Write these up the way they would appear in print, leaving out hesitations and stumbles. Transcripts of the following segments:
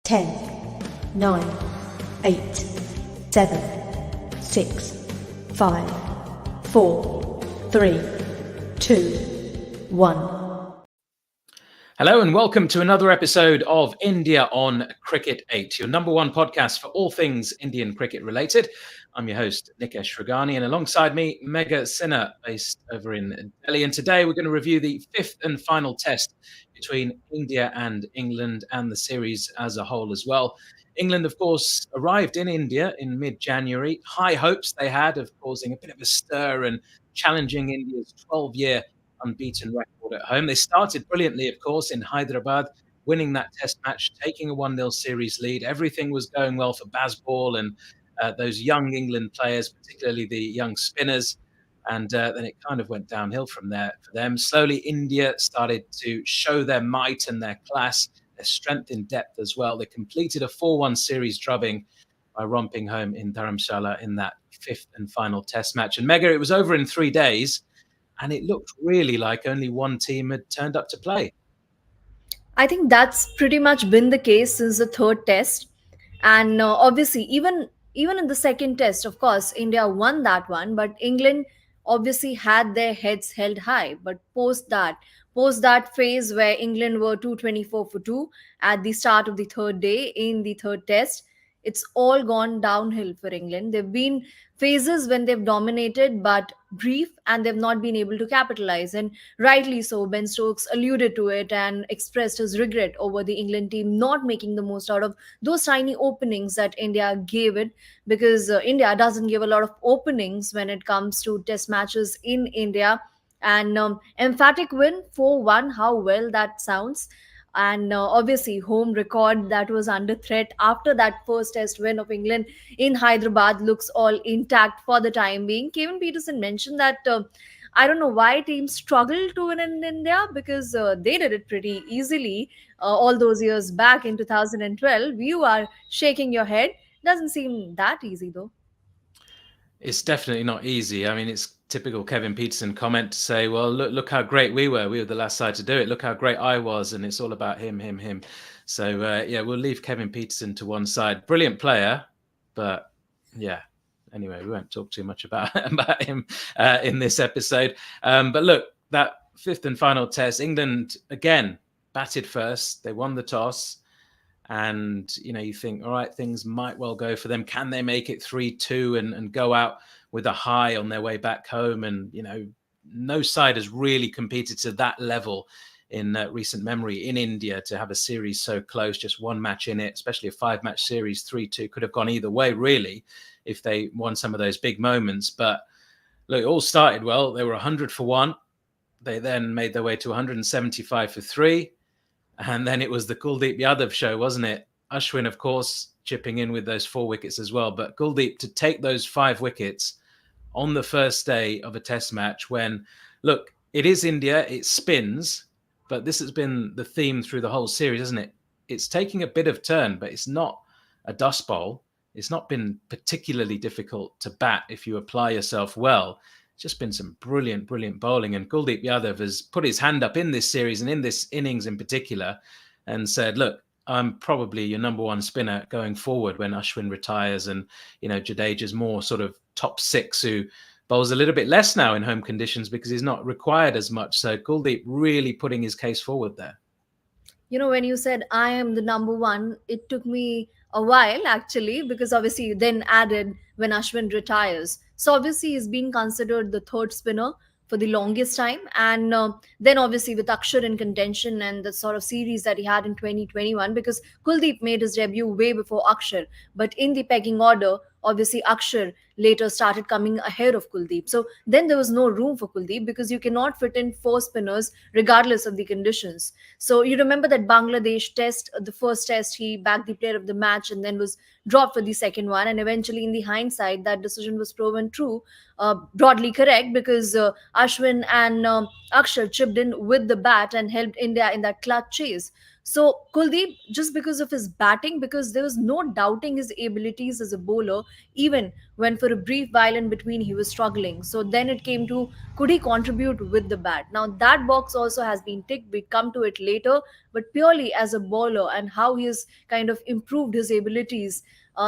10, 9, 8, 7, 6, 5, 4, 3, 2, 1. Hello and welcome to another episode of India on Cricket 8, your number one podcast for all things Indian cricket related. I'm your host, Nikesh and alongside me, Megha Sinha, based over in Delhi. And today we're going to review the fifth and final test between India and England and the series as a whole as well. England, of course, arrived in India in mid-January. High hopes they had of causing a bit of a stir and challenging India's 12-year unbeaten record at home. They started brilliantly, of course, in Hyderabad, winning that test match, taking a 1-0 series lead. Everything was going well for Bazball and those young England players, particularly the young spinners. And then it kind of went downhill from there for them. Slowly, India started to show their might and their class, their strength in depth as well. They completed a 4-1 series drubbing by romping home in Dharamshala in that fifth and final test match. And Megha, it was over in 3 days, and it looked really like only one team had turned up to play. I think that's pretty much been the case since the third test, and obviously, even in the second test, of course, India won that one, but England obviously had their heads held high. But post that phase where England were 224 for two at the start of the third day in the third test, it's all gone downhill for England. There've been phases when they've dominated, but brief, and they've not been able to capitalize. And rightly so, Ben Stokes alluded to it and expressed his regret over the England team not making the most out of those tiny openings that India gave it, because India doesn't give a lot of openings when it comes to test matches in India. And emphatic win 4-1, how well that sounds. And obviously, home record that was under threat after that first test win of England in Hyderabad looks all intact for the time being. Kevin Peterson mentioned that I don't know why teams struggle to win in India, because they did it pretty easily all those years back in 2012. You are shaking your head. Doesn't seem that easy though. It's definitely not easy. I mean, it's typical Kevin Peterson comment to say, well, look how great we were. We were the last side to do it. Look how great I was. And it's all about him. So, yeah, we'll leave Kevin Peterson to one side. Brilliant player. But, yeah, anyway, we won't talk too much about him in this episode. But look, that fifth and final test, England, again, batted first. They won the toss. And, you think, all right, things might well go for them. Can they make it 3-2 and go out with a high on their way back home? And, no side has really competed to that level in recent memory in India, to have a series so close, just one match in it, especially a 5-match series. 3-2 could have gone either way, really, if they won some of those big moments. But look, it all started well. They were 100 for 1. They then made their way to 175 for 3. And then it was the Kuldeep Yadav show, wasn't it? Ashwin, of course, chipping in with those 4 wickets as well. But Kuldeep to take those 5 wickets on the first day of a test match when, look, it is India, it spins, but this has been the theme through the whole series, isn't it? It's taking a bit of turn, but it's not a dust bowl. It's not been particularly difficult to bat if you apply yourself well. It's just been some brilliant bowling. And Kuldeep Yadav has put his hand up in this series and in this innings in particular and said, look, I'm probably your number one spinner going forward when Ashwin retires and, Jadeja's more sort of top 6 who bowls a little bit less now in home conditions because he's not required as much. So Kuldeep really putting his case forward there. When you said I am the number one, it took me a while actually, because obviously you then added when Ashwin retires. So obviously he's been considered the third spinner for the longest time. And then obviously with Akshar in contention and the sort of series that he had in 2021, because Kuldeep made his debut way before Akshar. But in the pecking order, obviously Akshar later started coming ahead of Kuldeep. So then there was no room for Kuldeep, because you cannot fit in 4 spinners regardless of the conditions. So you remember that Bangladesh test, the first test, he bagged the player of the match and then was dropped for the second one. And eventually, in the hindsight, that decision was proven true, broadly correct, because Ashwin and Akshar chipped in with the bat and helped India in that clutch chase. So Kuldeep, just because of his batting, because there was no doubting his abilities as a bowler, even when for a brief while in between he was struggling. So then it came to, could he contribute with the bat? Now that box also has been ticked. We come to it later, but purely as a bowler and how he has kind of improved his abilities.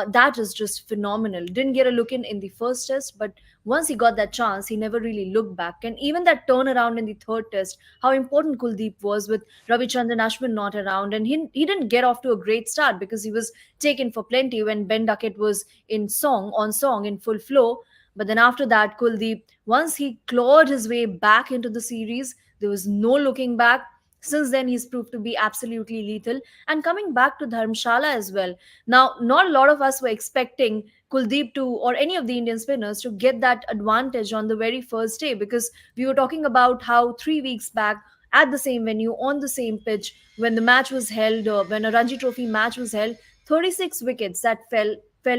That is just phenomenal. Didn't get a look in the first test, but once he got that chance, he never really looked back. And even that turnaround in the third test, how important Kuldeep was with Ravichandran Ashwin not around. And he didn't get off to a great start because he was taken for plenty when Ben Duckett was on song in full flow. But then after that, Kuldeep, once he clawed his way back into the series, there was no looking back. Since then, he's proved to be absolutely lethal. And coming back to Dharamshala as well. Now, not a lot of us were expecting Kuldeep to, or any of the Indian spinners, to get that advantage on the very first day, because we were talking about how 3 weeks back at the same venue, on the same pitch, when the match was held, when a Ranji Trophy match was held, 36 wickets that fell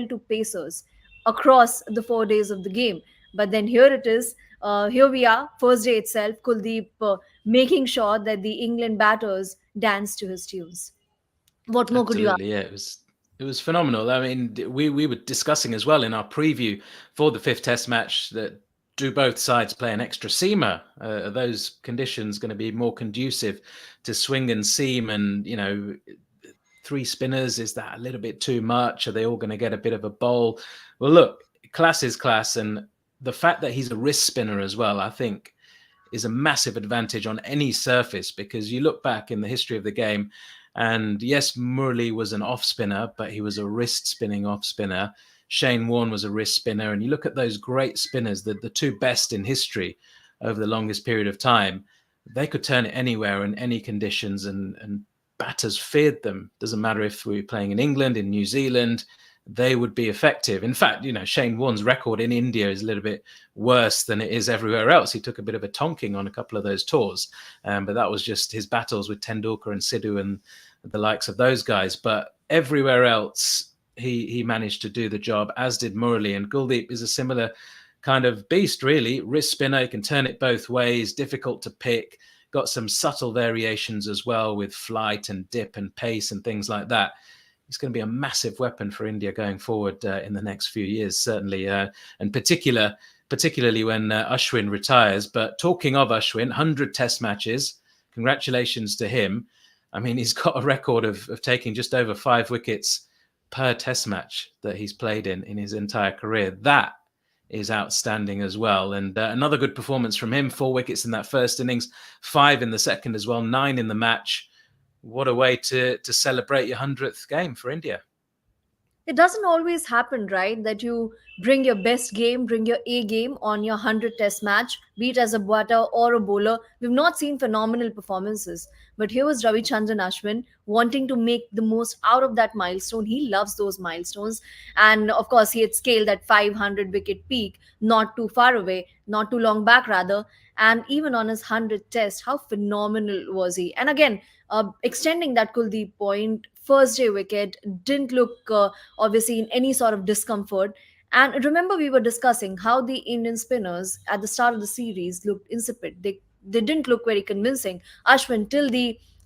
to Pacers across the 4 days of the game. But then here it is. Here we are, first day itself. Kuldeep making sure that the England batters dance to his tunes. What more could you ask? Absolutely, yeah, it was phenomenal. I mean, we were discussing as well in our preview for the fifth Test match that do both sides play an extra seamer? Are those conditions going to be more conducive to swing and seam? And three spinners, is that a little bit too much? Are they all going to get a bit of a bowl? Well, look, class is class, and the fact that he's a wrist spinner as well, I think, is a massive advantage on any surface, because you look back in the history of the game, and yes, Murli was an off spinner, but he was a wrist spinning off spinner. Shane Warne was a wrist spinner. And you look at those great spinners, the two best in history over the longest period of time, they could turn it anywhere in any conditions, and batters feared them. Doesn't matter if we were playing in England, in New Zealand, they would be effective. In fact, Shane Warne's record in India is a little bit worse than it is everywhere else. He took a bit of a tonking on a couple of those tours, but that was just his battles with Tendulkar and Sidhu and the likes of those guys. But everywhere else, he managed to do the job, as did Murli. And Kuldeep is a similar kind of beast, really. Wrist spinner, he can turn it both ways, difficult to pick, got some subtle variations as well with flight and dip and pace and things like that. He's going to be a massive weapon for India going forward in the next few years, certainly, and particularly when Ashwin retires. But talking of Ashwin, 100 Test matches, congratulations to him. I mean, he's got a record of taking just over 5 wickets per Test match that he's played in his entire career. That is outstanding as well. And another good performance from him, 4 wickets in that first innings, 5 in the second as well, 9 in the match. What a way to celebrate your 100th game for India. It doesn't always happen, right? That you bring your best game, bring your A game on your 100 test match, be it as a batter or a bowler. We've not seen phenomenal performances. But here was Ravichandran Ashwin wanting to make the most out of that milestone. He loves those milestones. And of course, he had scaled that 500 wicket peak not too far away, not too long back, rather. And even on his 100th test, how phenomenal was he? And again, extending that Kuldeep point, first day wicket, didn't look obviously in any sort of discomfort. And remember, we were discussing how the Indian spinners at the start of the series looked insipid. They didn't look very convincing. Ashwin, till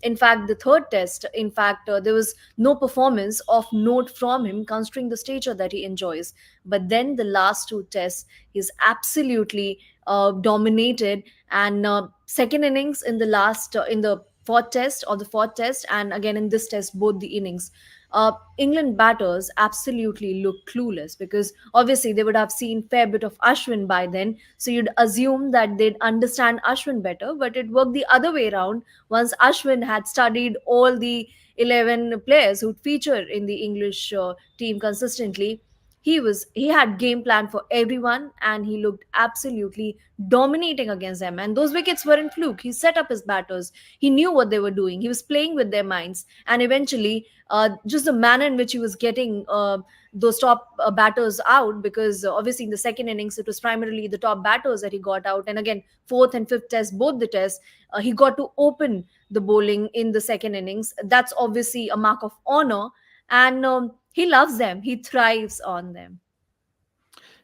in fact, the third test, in fact, there was no performance of note from him, considering the stature that he enjoys. But then the last 2 tests, he's absolutely dominated. And second innings in the last, in the fourth test, and again in this test, both the innings, England batters absolutely look clueless, because obviously they would have seen fair bit of Ashwin by then, so you'd assume that they'd understand Ashwin better. But it worked the other way around. Once Ashwin had studied all the 11 players who'd feature in the English team consistently, he had game plan for everyone, and he looked absolutely dominating against them. And those wickets weren't fluke. He set up his batters, he knew what they were doing, he was playing with their minds. And eventually, just the manner in which he was getting those top batters out, because obviously in the second innings it was primarily the top batters that he got out. And again, fourth and fifth test, both the tests, he got to open the bowling in the second innings. That's obviously a mark of honor. And he loves them, he thrives on them.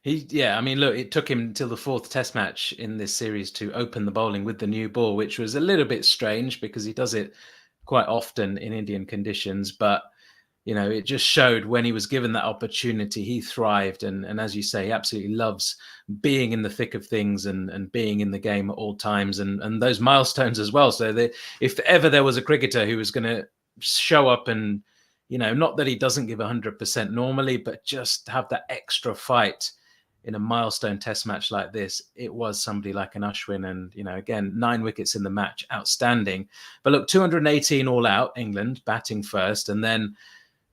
I mean, look, it took him until the 4th Test match in this series to open the bowling with the new ball, which was a little bit strange because he does it quite often in Indian conditions. But it just showed when he was given that opportunity, he thrived. And as you say, he absolutely loves being in the thick of things and being in the game at all times and those milestones as well. So if ever there was a cricketer who was going to show up and, not that he doesn't give 100% normally, but just have that extra fight in a milestone test match like this, it was somebody like an Ashwin. And, again, 9 wickets in the match, outstanding. But look, 218 all out, England batting first, and then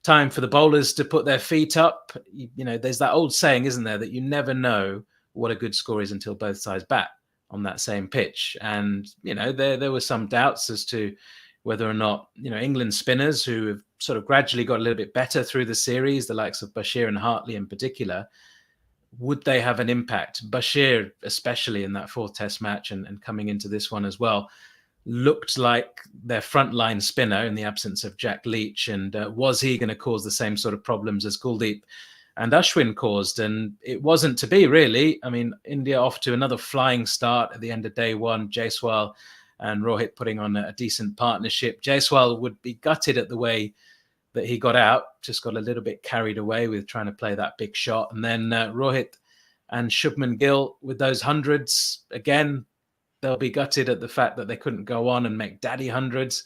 time for the bowlers to put their feet up. There's that old saying, isn't there, that you never know what a good score is until both sides bat on that same pitch. And, there were some doubts as to whether or not, England spinners who have sort of gradually got a little bit better through the series, the likes of Bashir and Hartley in particular, would they have an impact? Bashir, especially in that 4th test match and coming into this one as well, looked like their frontline spinner in the absence of Jack Leach. And was he going to cause the same sort of problems as Kuldeep and Ashwin caused? And it wasn't to be, really. I mean, India off to another flying start at the end of day one. Jaiswal and Rohit putting on a decent partnership. Jaiswal would be gutted at the way that he got out, just got a little bit carried away with trying to play that big shot. And then Rohit and Shubman Gill with those hundreds, again, they'll be gutted at the fact that they couldn't go on and make daddy hundreds.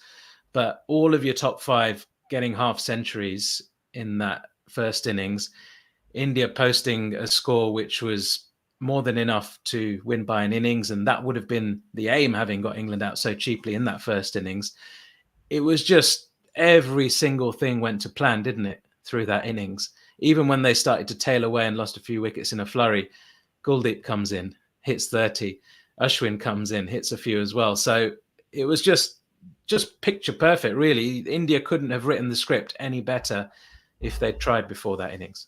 But all of your top 5 getting half centuries in that first innings, India posting a score which was more than enough to win by an innings. And that would have been the aim, having got England out so cheaply in that first innings. It was just every single thing went to plan, didn't it, through that innings? Even when they started to tail away and lost a few wickets in a flurry, Kuldeep comes in, hits 30. Ashwin comes in, hits a few as well. So it was just picture perfect, really. India couldn't have written the script any better if they'd tried before that innings.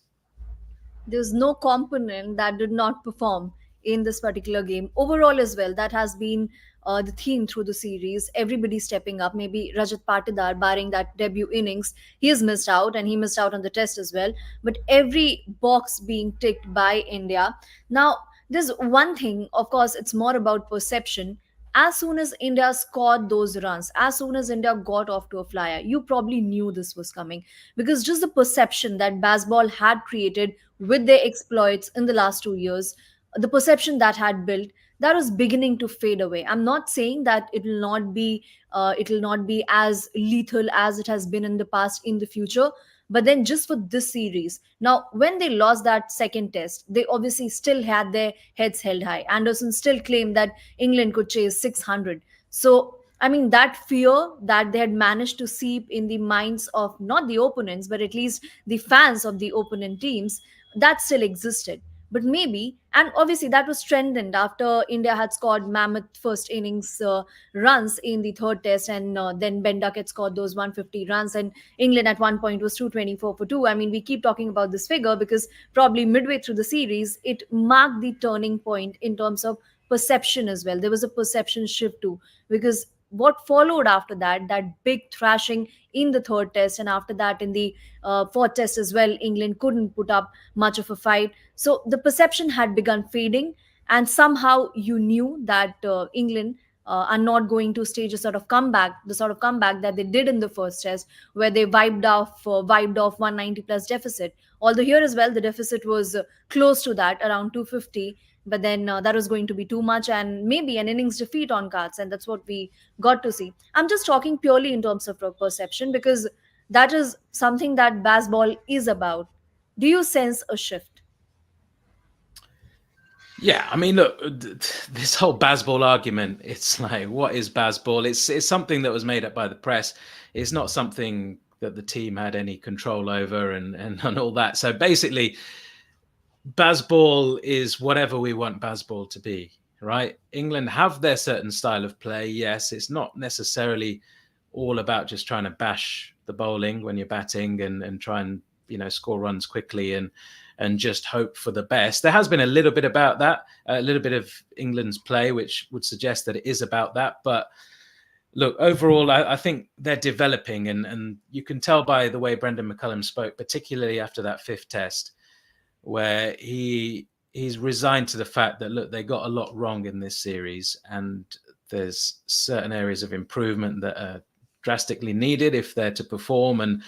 There's no component that did not perform in this particular game. Overall as well, that has been the theme through the series. Everybody stepping up. Maybe Rajat Patidar, barring that debut innings, he has missed out, and he missed out on the test as well. But every box being ticked by India. Now, there's one thing, of course, it's more about perception. As soon as India scored those runs, as soon as India got off to a flyer, you probably knew this was coming, because just the perception that Bazball had created with their exploits in the last 2 years, the perception that had built, that was beginning to fade away. I'm not saying that it will not be as lethal as it has been in the past in the future, but then just for this series, now when they lost that second test, they obviously still had their heads held high. Anderson still claimed that England could chase 600. So I mean, that fear that they had managed to seep in the minds of not the opponents, but at least the fans of the opponent teams, that still existed. But maybe, and obviously that was strengthened after India had scored mammoth first innings runs in the 3rd test, and then Ben Duckett scored those 150 runs, and England at one point was 224 for 2. I mean, we keep talking about this figure because probably midway through the series, it marked the turning point in terms of perception as well. There was a perception shift too, because what followed after that, that big thrashing in the 3rd test, and after that in the 4th test as well, England couldn't put up much of a fight. So the perception had begun fading, and somehow you knew that England are not going to stage a sort of comeback, the sort of comeback that they did in the first test, where they wiped off 190 plus deficit. Although here as well, the deficit was close to that, around 250. But then that was going to be too much, and maybe an innings defeat on cards, and that's what we got to see. I'm just talking purely in terms of perception, because that is something that baseball is about. Do you sense a shift? Yeah, I mean, look, this whole Bazball argument, it's like, what is Bazball? It's something that was made up by the press. It's not something that the team had any control over and all that. So basically, Bazball is whatever we want Bazball to be, right? England have their certain style of play. Yes, it's not necessarily all about just trying to bash the bowling when you're batting and try and, score runs quickly and just hope for the best. There has been a little bit about that, a little bit of England's play, which would suggest that it is about that. But look, overall, I think they're developing, and you can tell by the way Brendan McCullum spoke, particularly after that 5th test, where he's resigned to the fact that, look, they got a lot wrong in this series, and there's certain areas of improvement that are drastically needed if they're to perform. And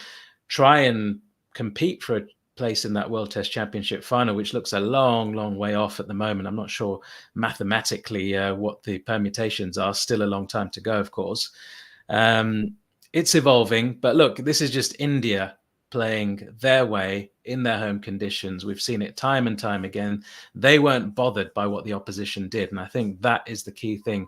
try and compete for a place in that World Test Championship final, which looks a long, long way off at the moment. I'm not sure mathematically what the permutations are. Still a long time to go, of course. It's evolving, but look, this is just India playing their way in their home conditions. We've seen it time and time again. They weren't bothered by what the opposition did, and I think that is the key thing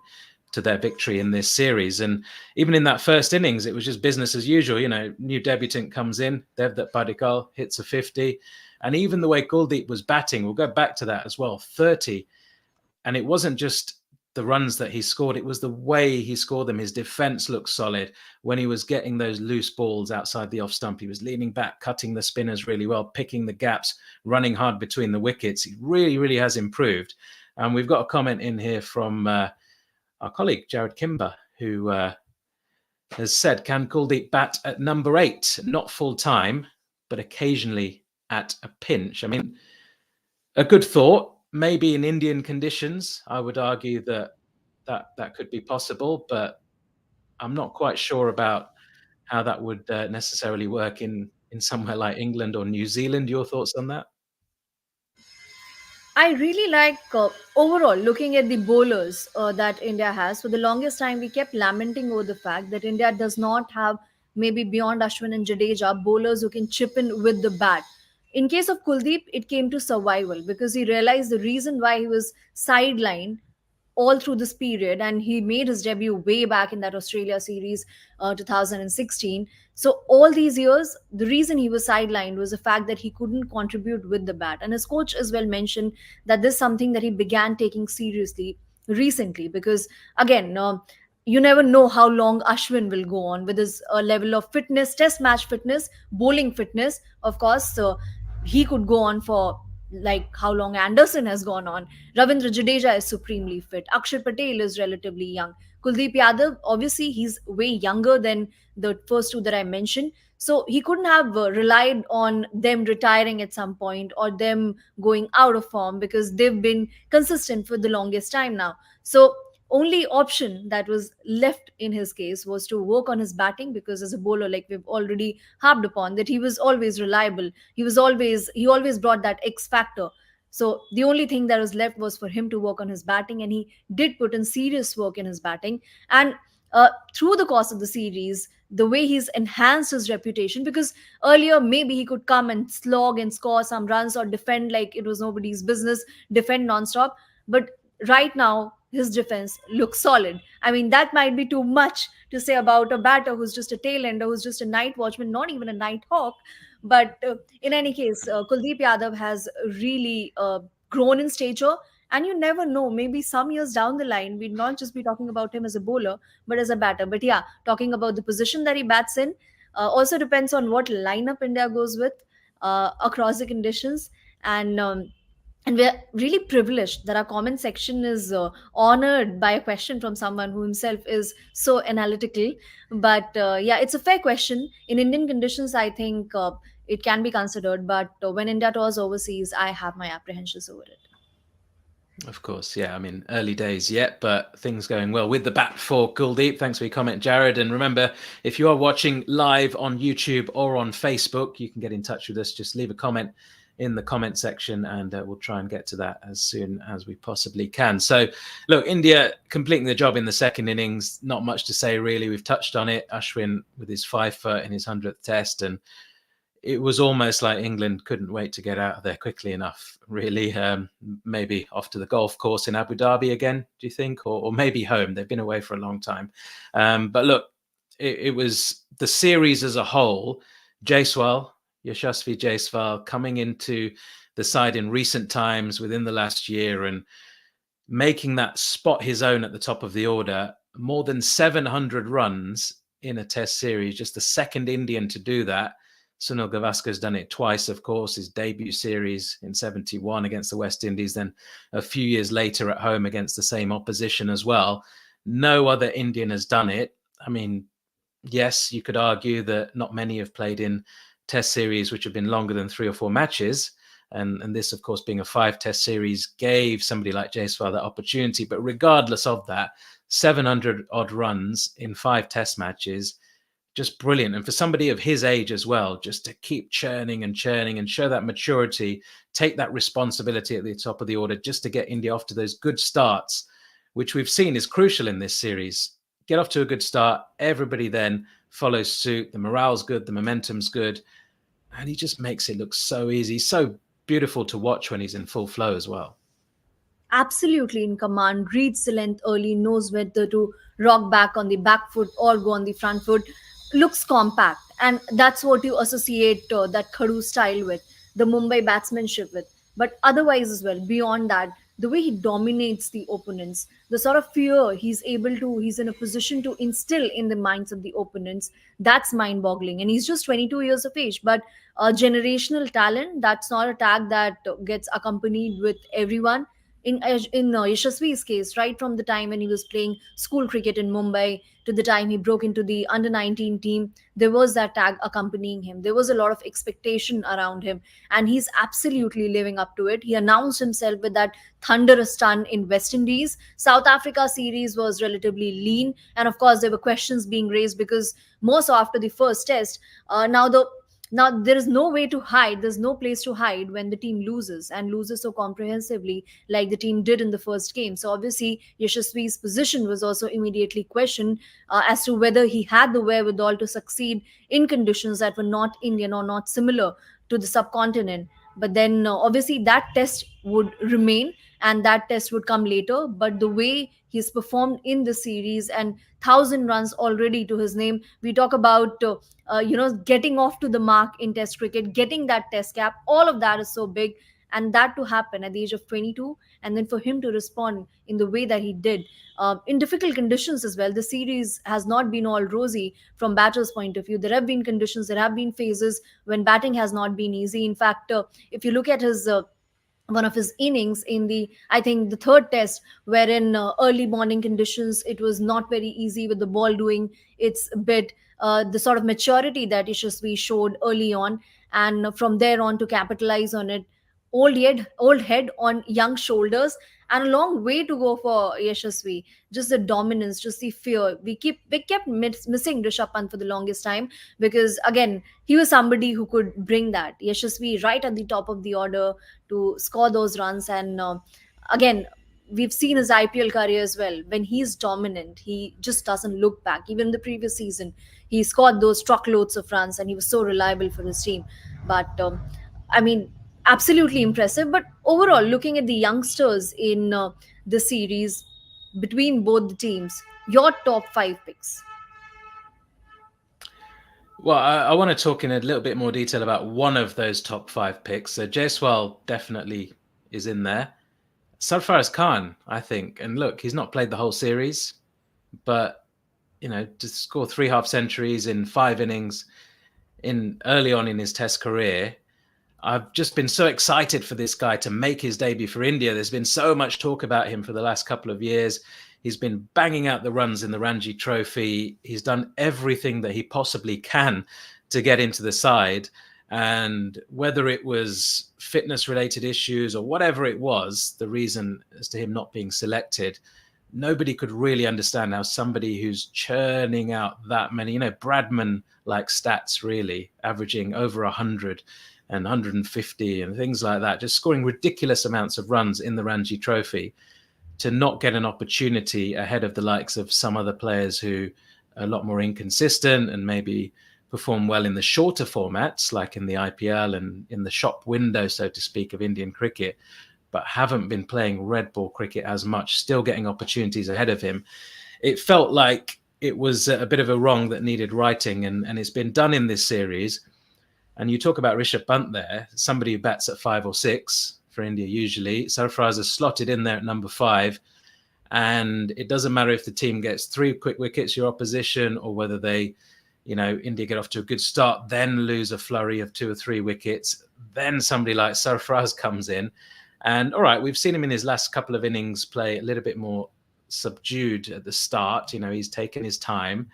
to their victory in this series. And even in that first innings, it was just business as usual. You know, new debutant comes in, Devdutt Padikkal hits a 50, and even the way Kuldeep was batting, we'll go back to that as well, 30. And it wasn't just the runs that he scored, it was the way he scored them. His defense looked solid. When he was getting those loose balls outside the off stump, he was leaning back, cutting the spinners really well, picking the gaps, running hard between the wickets. He really, really has improved. And we've got a comment in here from our colleague, Jared Kimber, who has said, can Kuldeep bat at number 8, not full time, but occasionally at a pinch? I mean, a good thought. Maybe in Indian conditions, I would argue that could be possible, but I'm not quite sure about how that would necessarily work in somewhere like England or New Zealand. Your thoughts on that? I really like overall looking at the bowlers that India has. For the longest time, we kept lamenting over the fact that India does not have, maybe beyond Ashwin and Jadeja, bowlers who can chip in with the bat. In case of Kuldeep, it came to survival because he realized the reason why he was sidelined all through this period, and he made his debut way back in that Australia series 2016. So all these years the reason he was sidelined was the fact that he couldn't contribute with the bat, and his coach as well mentioned that this is something that he began taking seriously recently, because again, you never know how long Ashwin will go on with his level of fitness, test match fitness, bowling fitness, of course. So he could go on for like how long Anderson has gone on. Ravindra Jadeja is supremely fit. Akshar Patel is relatively young. Kuldeep Yadav, obviously, he's way younger than the first two that I mentioned. So he couldn't have relied on them retiring at some point or them going out of form, because they've been consistent for the longest time now. So only option that was left in his case was to work on his batting, because as a bowler, like we've already harped upon, that he was always reliable. He always brought that X factor. So the only thing that was left was for him to work on his batting, and he did put in serious work in his batting. And through the course of the series, the way he's enhanced his reputation, because earlier maybe he could come and slog and score some runs or defend like it was nobody's business, defend nonstop. But right now, his defense looks solid. I mean, that might be too much to say about a batter who's just a tail ender, who's just a night watchman, not even a night hawk. But in any case, Kuldeep Yadav has really grown in stature. And you never know, maybe some years down the line, we'd not just be talking about him as a bowler, but as a batter. But yeah, talking about the position that he bats in also depends on what lineup India goes with across the conditions. And we're really privileged that our comment section is honored by a question from someone who himself is so analytical. But yeah, it's a fair question. In Indian conditions, I think it can be considered, but when India tours overseas, I have my apprehensions over it. Of course, yeah. I mean, early days yet, but things going well with the bat for Kuldeep. Thanks for your comment, Jared. And remember, if you are watching live on YouTube or on Facebook, you can get in touch with us. Just leave a comment in the comment section, and we'll try and get to that as soon as we possibly can. So, look, India completing the job in the second innings. Not much to say, really. We've touched on it. Ashwin with his 5 foot in his 100th test, and it was almost like England couldn't wait to get out of there quickly enough, really. Maybe off to the golf course in Abu Dhabi again, do you think? Or maybe home. They've been away for a long time. But look, it was the series as a whole. Jaiswal, Yashasvi Jaiswal, coming into the side in recent times within the last year and making that spot his own at the top of the order. More than 700 runs in a test series, just the second Indian to do that. Sunil Gavaskar's done it twice, of course, his debut series in 71 against the West Indies, then a few years later at home against the same opposition as well. No other Indian has done it. I mean, yes, you could argue that not many have played in test series which have been longer than 3 or 4 matches. And this, of course, being a 5-test series, gave somebody like Jaiswal that opportunity. But regardless of that, 700 odd runs in 5 test matches, just brilliant. And for somebody of his age as well, just to keep churning and churning and show that maturity, take that responsibility at the top of the order, just to get India off to those good starts, which we've seen is crucial in this series. Get off to a good start, everybody then follows suit, the morale's good, the momentum's good, and he just makes it look so easy, so beautiful to watch when he's in full flow as well. Absolutely in command, reads the length early, knows whether to rock back on the back foot or go on the front foot, looks compact. And that's what you associate that Khadu style with, the Mumbai batsmanship with. But otherwise, as well, beyond that, the way he dominates the opponents, the sort of fear he's in a position to instill in the minds of the opponents, that's mind boggling. And he's just 22 years of age, but generational talent, that's not a tag that gets accompanied with everyone in Yashasvi's case, right from the time when he was playing school cricket in Mumbai to the time he broke into the under 19 team, there was that tag accompanying him. There was a lot of expectation around him, and he's absolutely living up to it. He announced himself with that thunderous ton in West Indies. South Africa series was relatively lean, and of course there were questions being raised because more so after the first test. Now there is no way to hide, there's no place to hide when the team loses and loses so comprehensively like the team did in the first game. So obviously Yashasvi's position was also immediately questioned as to whether he had the wherewithal to succeed in conditions that were not Indian or not similar to the subcontinent. But then obviously that test would remain, and that test would come later. But the way he's performed in the series, and 1,000 runs already to his name, we talk about getting off to the mark in test cricket, getting that test cap, all of that is so big. And that to happen at the age of 22, and then for him to respond in the way that he did in difficult conditions as well. The series has not been all rosy from batters point of view. There have been conditions, there have been phases when batting has not been easy. In fact, if you look at his one of his innings in the, I think, the third test, wherein early morning conditions, it was not very easy with the ball doing its bit. The sort of maturity that Yashasvi showed early on, and from there on to capitalize on it, old head on young shoulders, and a long way to go for Yashasvi. Just the dominance, just the fear. We kept missing Rishabh Pant for the longest time, because again he was somebody who could bring that Yashasvi right at the top of the order to score those runs. And again, we've seen his IPL career as well. When he's dominant, he just doesn't look back. Even the previous season, he scored those truckloads of runs, and he was so reliable for his team. But I mean, absolutely impressive. But overall, looking at the youngsters in the series between both the teams, your top five picks. Well, I want to talk in a little bit more detail about one of those top five picks. So Jaiswal definitely is in there. Sarfaraz Khan, I think, and look, he's not played the whole series, but to score 3 half centuries in 5 innings in early on in his Test career, I've just been so excited for this guy to make his debut for India. There's been so much talk about him for the last couple of years. He's been banging out the runs in the Ranji Trophy. He's done everything that he possibly can to get into the side. And whether it was fitness-related issues or whatever it was, the reason as to him not being selected, nobody could really understand how somebody who's churning out that many, Bradman-like stats, really, averaging over 100 and 150 and things like that, just scoring ridiculous amounts of runs in the Ranji Trophy, to not get an opportunity ahead of the likes of some other players who are a lot more inconsistent and maybe perform well in the shorter formats, like in the IPL and in the shop window, so to speak, of Indian cricket, but haven't been playing red ball cricket as much, still getting opportunities ahead of him. It felt like it was a bit of a wrong that needed righting, and it's been done in this series. And you talk about Rishabh Pant there, somebody who bats at 5 or 6 for India usually. Sarfaraz is slotted in there at number 5. And it doesn't matter if the team gets 3 quick wickets, your opposition, or whether they, India get off to a good start, then lose a flurry of 2 or 3 wickets. Then somebody like Sarfaraz comes in. And all right, we've seen him in his last couple of innings play a little bit more subdued at the start. He's taken his time.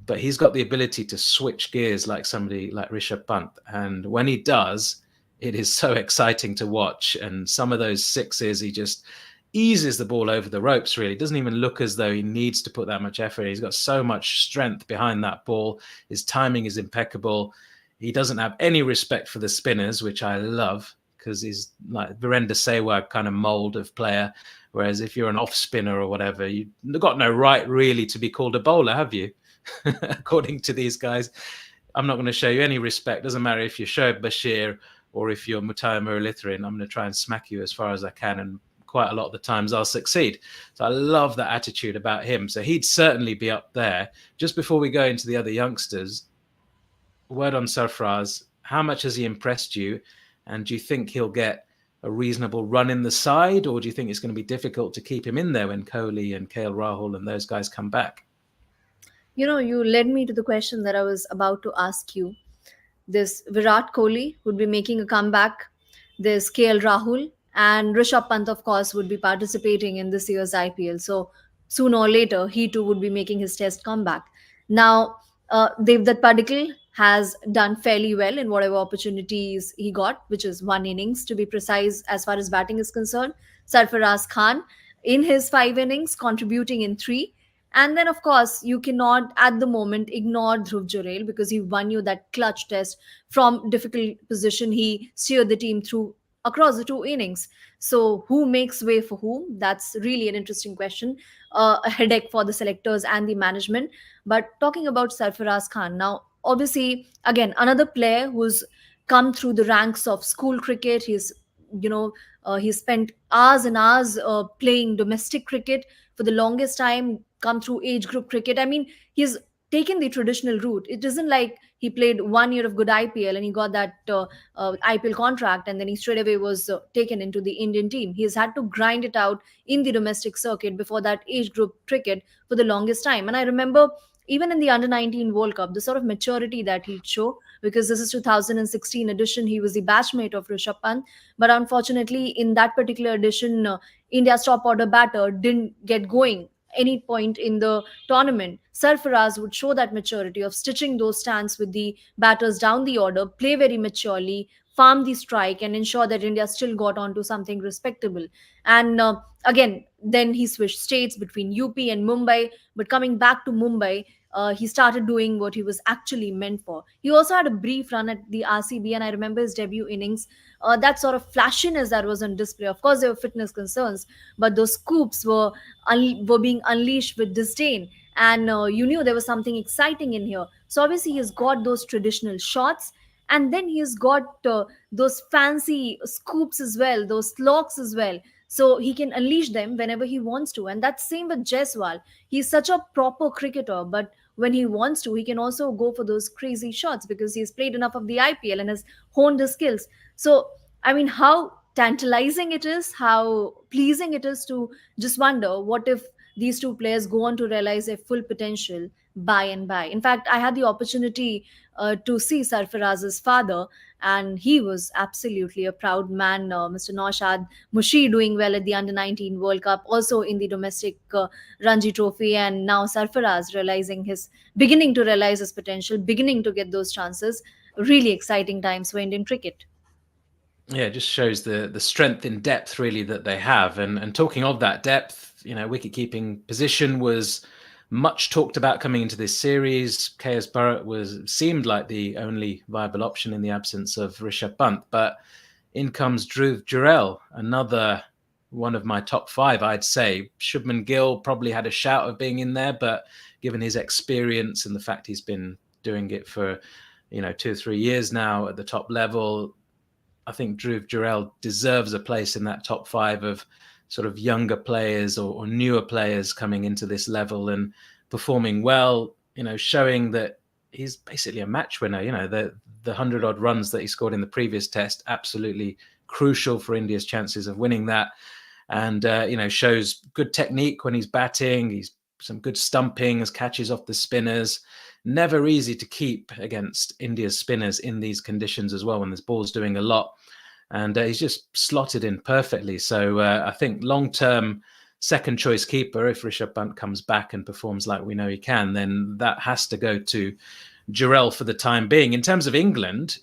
But he's got the ability to switch gears like somebody like Rishabh Pant. And when he does, it is so exciting to watch. And some of those sixes, he just eases the ball over the ropes, really. It doesn't even look as though he needs to put that much effort. He's got so much strength behind that ball. His timing is impeccable. He doesn't have any respect for the spinners, which I love, because he's like Virender Sehwag kind of mold of player. Whereas if you're an off spinner or whatever, you've got no right really to be called a bowler, have you? According to these guys, I'm not going to show you any respect. Doesn't matter if you're Shoaib Bashir or if you're Mutaya Muralitharan. I'm going to try and smack you as far as I can, and quite a lot of the times I'll succeed. So I love that attitude about him. So he'd certainly be up there. Just before we go into the other youngsters, word on Sarfraz, how much has he impressed you? And do you think he'll get a reasonable run in the side, or do you think it's going to be difficult to keep him in there when Kohli and KL Rahul and those guys come back? You know, you led me to the question that I was about to ask you. This Virat Kohli would be making a comeback. There's KL Rahul and Rishabh Pant, of course, would be participating in this year's IPL. So sooner or later, he too would be making his test comeback. Now, Devdutt Padikkal has done fairly well in whatever opportunities he got, which is one innings to be precise as far as batting is concerned. Sarfaraz Khan in his 5 innings, contributing in three. And then, of course, you cannot at the moment ignore Dhruv Jurel because he won you that clutch test from difficult position. He steered the team through across the 2 innings. So, who makes way for whom? That's really an interesting question. A headache for the selectors and the management. But talking about Sarfaraz Khan, now, obviously, again, another player who's come through the ranks of school cricket. You know, he's spent hours and hours playing domestic cricket for the longest time, come through age group cricket. I mean, he's taken the traditional route. It isn't like he played 1 year of good IPL and he got that IPL contract and then he straight away was taken into the Indian team. He's had to grind it out in the domestic circuit before that age group cricket for the longest time. And I remember even in the under 19 World Cup, the sort of maturity that he'd show, because this is 2016 edition, he was the batchmate of Rishabh Pant. But unfortunately, in that particular edition, India's top order batter didn't get going any point in the tournament. Sarfaraz would show that maturity of stitching those stands with the batters down the order, play very maturely, farm the strike, and ensure that India still got onto something respectable. And again, then he switched states between UP and Mumbai. But coming back to Mumbai, he started doing what he was actually meant for. He also had a brief run at the RCB, and I remember his debut innings. That sort of flashiness that was on display. Of course, there were fitness concerns, but those scoops were being unleashed with disdain, and you knew there was something exciting in here. So obviously, he's got those traditional shots, and then he's got those fancy scoops as well, those slocks as well. So he can unleash them whenever he wants to, and that's same with Jaiswal. He's such a proper cricketer, but when he wants to, he can also go for those crazy shots because he's played enough of the IPL and has honed his skills. So, I mean, how tantalizing it is, how pleasing it is to just wonder what if these two players go on to realize their full potential by and by. In fact, I had the opportunity to see Sarfaraz's father, and he was absolutely a proud man. Mr. Naushad Mushi doing well at the Under 19 World Cup, also in the domestic Ranji Trophy, and now Sarfaraz beginning to realize his potential, beginning to get those chances. Really exciting times for Indian cricket. Yeah, it just shows the strength in depth really that they have. And talking of that depth, you know, wicket-keeping position was much talked about coming into this series. KS Bharat seemed like the only viable option in the absence of Rishabh Pant. But in comes Dhruv Jurel, another one of my top 5, I'd say. Shubman Gill probably had a shout of being in there, but given his experience and the fact he's been doing it for, 2 or 3 years now at the top level, I think Dhruv Jurel deserves a place in that top 5 of sort of younger players or newer players coming into this level and performing well, showing that he's basically a match winner. The 100 odd runs that he scored in the previous test, absolutely crucial for India's chances of winning that. And, shows good technique when he's batting. He's some good stumping as catches off the spinners. Never easy to keep against India's spinners in these conditions as well, when this ball's doing a lot. And he's just slotted in perfectly. So I think long-term second choice keeper, if Rishabh Pant comes back and performs like we know he can, then that has to go to Jurel for the time being. In terms of England,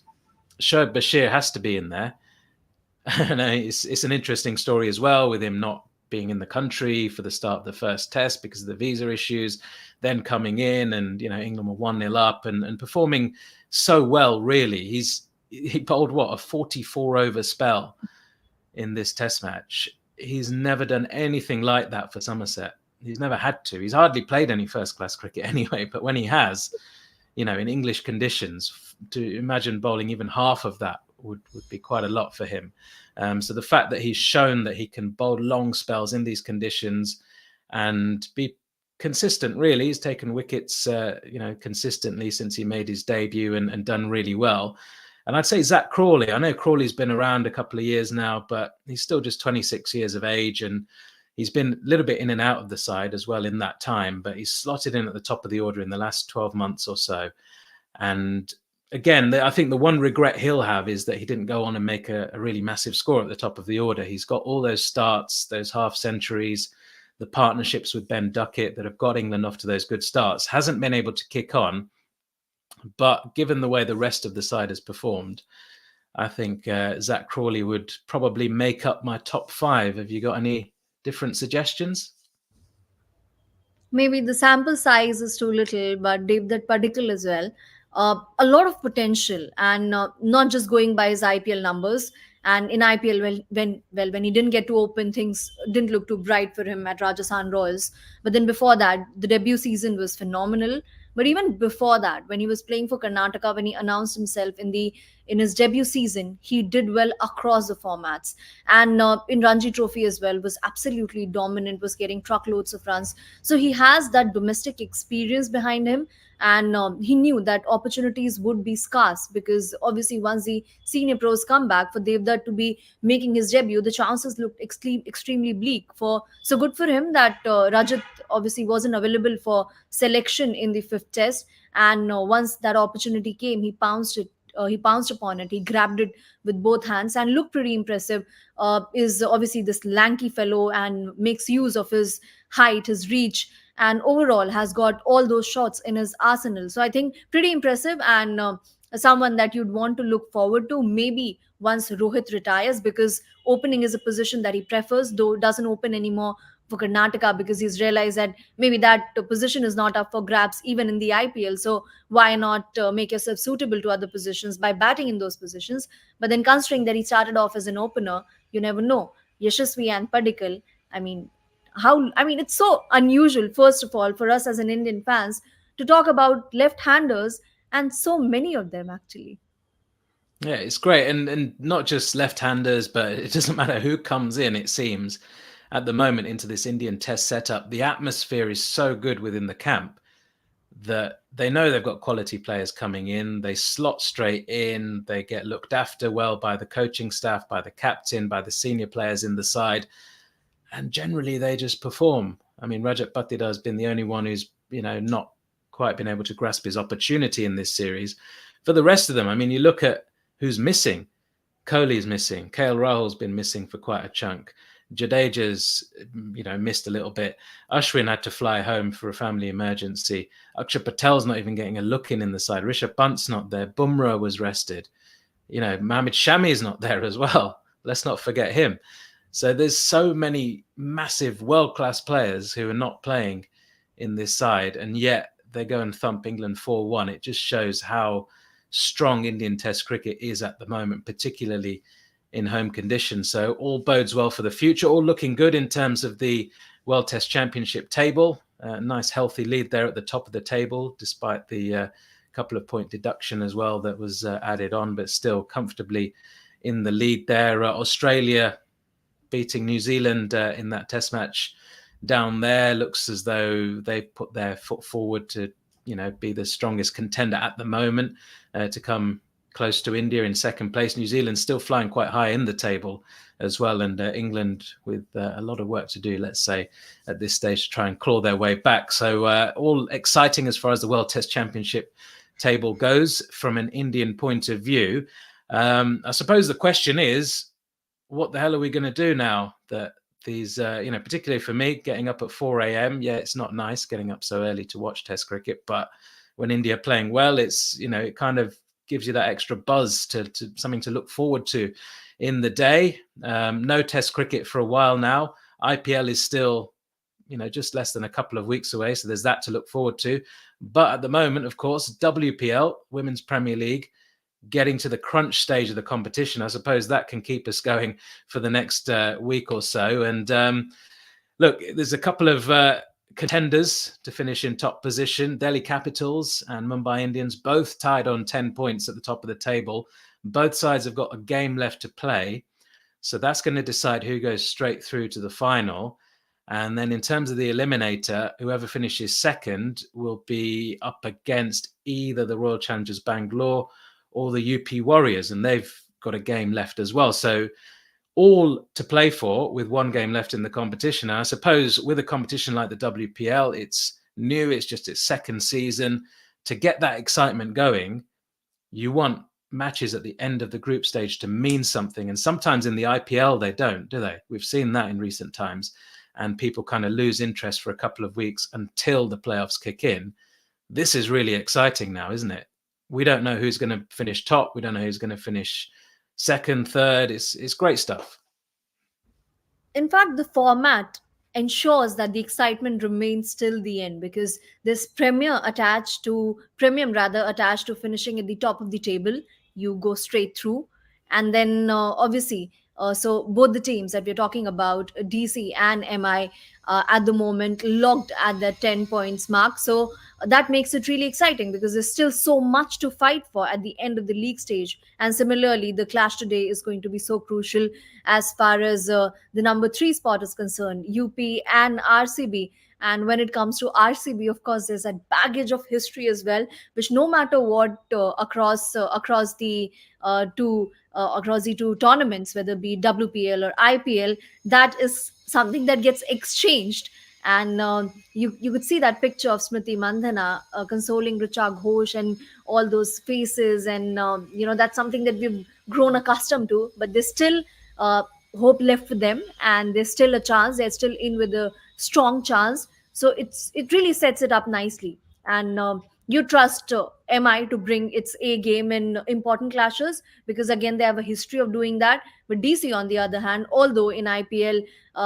Shoaib Bashir has to be in there. And it's an interesting story as well, with him not being in the country for the start of the first test because of the visa issues, then coming in and, England were 1-0 up and performing so well, really. He bowled, a 44 over spell in this test match. He's never done anything like that for Somerset. He's never had to. He's hardly played any first-class cricket anyway, but when he has, in English conditions, to imagine bowling even half of that would be quite a lot for him. So the fact that he's shown that he can bowl long spells in these conditions and be consistent, really. He's taken wickets, consistently since he made his debut and done really well. And I'd say Zach Crawley. I know Crawley's been around a couple of years now, but he's still just 26 years of age, and he's been a little bit in and out of the side as well in that time, but he's slotted in at the top of the order in the last 12 months or so. And again, I think the one regret he'll have is that he didn't go on and make a really massive score at the top of the order. He's got all those starts, those half centuries, the partnerships with Ben Duckett that have got England off to those good starts. Hasn't been able to kick on, but given the way the rest of the side has performed, I think Zach Crawley would probably make up my top 5. Have you got any different suggestions? Maybe the sample size is too little, but Devdutt Padikkal as well. A lot of potential, and not just going by his IPL numbers. And in IPL, when he didn't get to open, things didn't look too bright for him at Rajasthan Royals. But then before that, the debut season was phenomenal. But even before that, when he was playing for Karnataka, when he announced himself in his debut season, he did well across the formats. And in Ranji Trophy as well, was absolutely dominant, was getting truckloads of runs. So he has that domestic experience behind him. And he knew that opportunities would be scarce, because obviously once the senior pros come back, for Devdutt to be making his debut, the chances looked extremely bleak. So good for him that Rajat obviously wasn't available for selection in the 5th test, and once that opportunity came, he pounced upon it. He grabbed it with both hands and looked pretty impressive. Is obviously this lanky fellow and makes use of his height, his reach, and overall has got all those shots in his arsenal. So I think pretty impressive, and someone that you'd want to look forward to maybe once Rohit retires, because opening is a position that he prefers, though doesn't open anymore for Karnataka because he's realized that maybe that position is not up for grabs even in the IPL. So why not make yourself suitable to other positions by batting in those positions? But then considering that he started off as an opener, you never know. Yashasvi and Padikkal, I mean, it's so unusual, first of all, for us as an Indian fans to talk about left-handers, and so many of them actually. Yeah, it's great. And not just left-handers, but it doesn't matter who comes in, it seems, at the moment into this Indian test setup. The atmosphere is so good within the camp that they know they've got quality players coming in. They slot straight in. They get looked after well by the coaching staff, by the captain, by the senior players in the side. And generally they just perform. I mean, Rajat Patidar has been the only one who's, not quite been able to grasp his opportunity in this series. For the rest of them, I mean, you look at who's missing. Kohli's missing. KL Rahul's been missing for quite a chunk. Jadeja's, missed a little bit. Ashwin had to fly home for a family emergency. Akshar Patel's not even getting a look in the side. Rishabh Pant's not there. Bumrah was rested. Mohammad Shami is not there as well. Let's not forget him. So there's so many massive world-class players who are not playing in this side, and yet they go and thump England 4-1. It just shows how strong Indian Test cricket is at the moment, particularly in home conditions. So all bodes well for the future, all looking good in terms of the World Test Championship table. Nice healthy lead there at the top of the table, despite the couple of point deduction as well that was added on, but still comfortably in the lead there. Australia beating New Zealand in that test match down there. Looks as though they've put their foot forward to, be the strongest contender at the moment, to come close to India in second place. New Zealand still flying quite high in the table as well, and England with a lot of work to do, let's say, at this stage to try and claw their way back. So all exciting as far as the World Test Championship table goes from an Indian point of view. I suppose the question is, what the hell are we going to do now that these, particularly for me, getting up at 4 a.m. Yeah, it's not nice getting up so early to watch Test cricket, but when India are playing well, it's, it kind of gives you that extra buzz to something to look forward to in the day. No Test cricket for a while now. IPL is still, just less than a couple of weeks away. So there's that to look forward to. But at the moment, of course, WPL, Women's Premier League, getting to the crunch stage of the competition. I suppose that can keep us going for the next week or so. And look, there's a couple of contenders to finish in top position. Delhi Capitals and Mumbai Indians both tied on 10 points at the top of the table. Both sides have got a game left to play. So that's going to decide who goes straight through to the final. And then in terms of the eliminator, whoever finishes second will be up against either the Royal Challengers Bangalore or the UP Warriors. And they've got a game left as well. So all to play for with one game left in the competition. And I suppose with a competition like the WPL, it's new, it's just its second season. To get that excitement going, you want matches at the end of the group stage to mean something. And sometimes in the IPL, they don't, do they? We've seen that in recent times. And people kind of lose interest for a couple of weeks until the playoffs kick in. This is really exciting now, isn't it? We don't know who's going to finish top. We don't know who's going to finish second, third. It's great stuff. In fact, the format ensures that the excitement remains till the end, because there's premium attached to finishing at the top of the table. You go straight through, and then obviously, so both the teams that we're talking about, DC and MI, at the moment locked at the 10 points mark. So that makes it really exciting, because there's still so much to fight for at the end of the league stage. And similarly, the clash today is going to be so crucial as far as the number 3 spot is concerned, UP and RCB. And when it comes to RCB, of course, there's that baggage of history as well, which no matter what, across the two tournaments, whether it be WPL or IPL, that is something that gets exchanged. And you could see that picture of Smriti Mandhana consoling Richa Ghosh and all those faces, and that's something that we've grown accustomed to. But there's still hope left for them, and there's still a chance. They're still in with a strong chance. So it really sets it up nicely. And you trust MI to bring its A game in important clashes, because again they have a history of doing that. But DC, on the other hand, although in IPL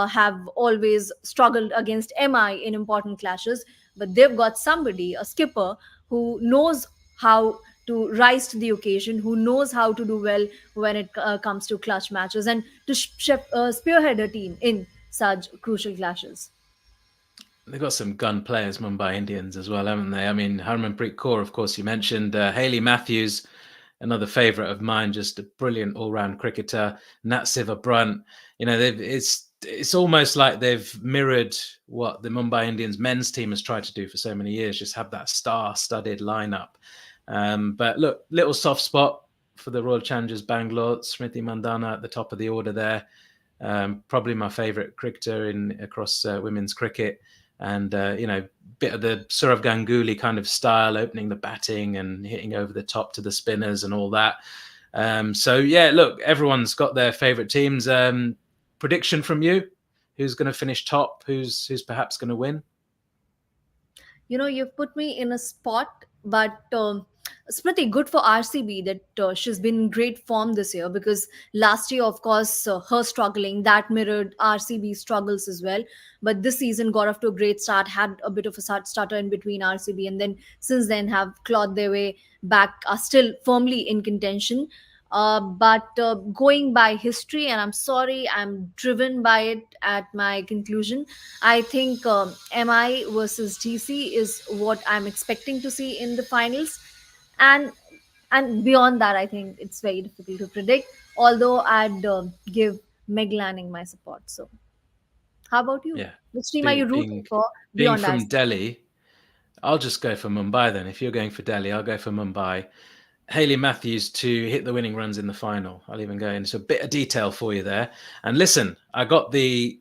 have always struggled against MI in important clashes, but they've got somebody, a skipper, who knows how to rise to the occasion, who knows how to do well when it comes to clutch matches, and to spearhead a team in such crucial clashes. They've got some gun players, Mumbai Indians, as well, haven't they? I mean, Harmanpreet Kaur, of course, you mentioned. Hayley Matthews, another favourite of mine, just a brilliant all-round cricketer. Nat Siva Brunt. It's almost like they've mirrored what the Mumbai Indians men's team has tried to do for so many years, just have that star-studded lineup. But look, little soft spot for the Royal Challengers Bangalore. Smriti Mandhana at the top of the order there. Probably my favourite cricketer across women's cricket. And, bit of the Sourav Ganguly kind of style, opening the batting and hitting over the top to the spinners and all that. Look, everyone's got their favourite teams. Prediction from you? Who's going to finish top? Who's perhaps going to win? You've put me in a spot, but it's pretty good for RCB that she's been in great form this year, because last year, of course, her struggling, that mirrored RCB struggles as well. But this season got off to a great start, had a bit of a stutter in between RCB, and then since then have clawed their way back, are still firmly in contention. But going by history, and I'm sorry, I'm driven by it at my conclusion, I think MI versus DC is what I'm expecting to see in the finals. And beyond that, I think it's very difficult to predict, although I'd give Meg Lanning my support. So how about you? Yeah. Which team are you rooting for Being beyond from that? Delhi, I'll just go for Mumbai then. If you're going for Delhi, I'll go for Mumbai. Hayley Matthews to hit the winning runs in the final. I'll even go into a bit of detail for you there. And listen, I got the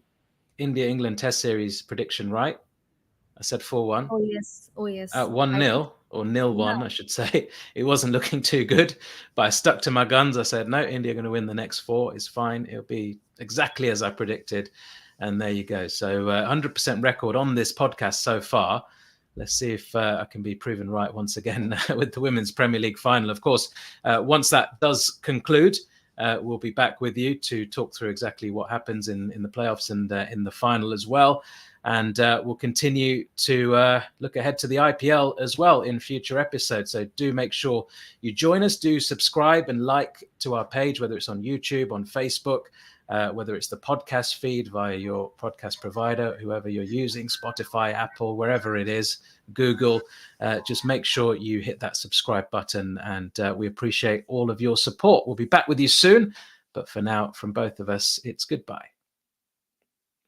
India-England Test Series prediction right. I said 4-1. Oh yes, oh yes. 1-0 or 0-1, I should say. It wasn't looking too good, but I stuck to my guns. I said, no, India are going to win the next 4. It's fine. It'll be exactly as I predicted. And there you go. So 100% record on this podcast so far. Let's see if I can be proven right once again with the Women's Premier League final. Of course, once that does conclude, we'll be back with you to talk through exactly what happens in the playoffs and in the final as well. And we'll continue to look ahead to the IPL as well in future episodes. So do make sure you join us. Do subscribe and like to our page, whether it's on YouTube, on Facebook, whether it's the podcast feed via your podcast provider, whoever you're using, Spotify, Apple, wherever it is, Google. Just make sure you hit that subscribe button, and we appreciate all of your support. We'll be back with you soon. But for now, from both of us, it's goodbye.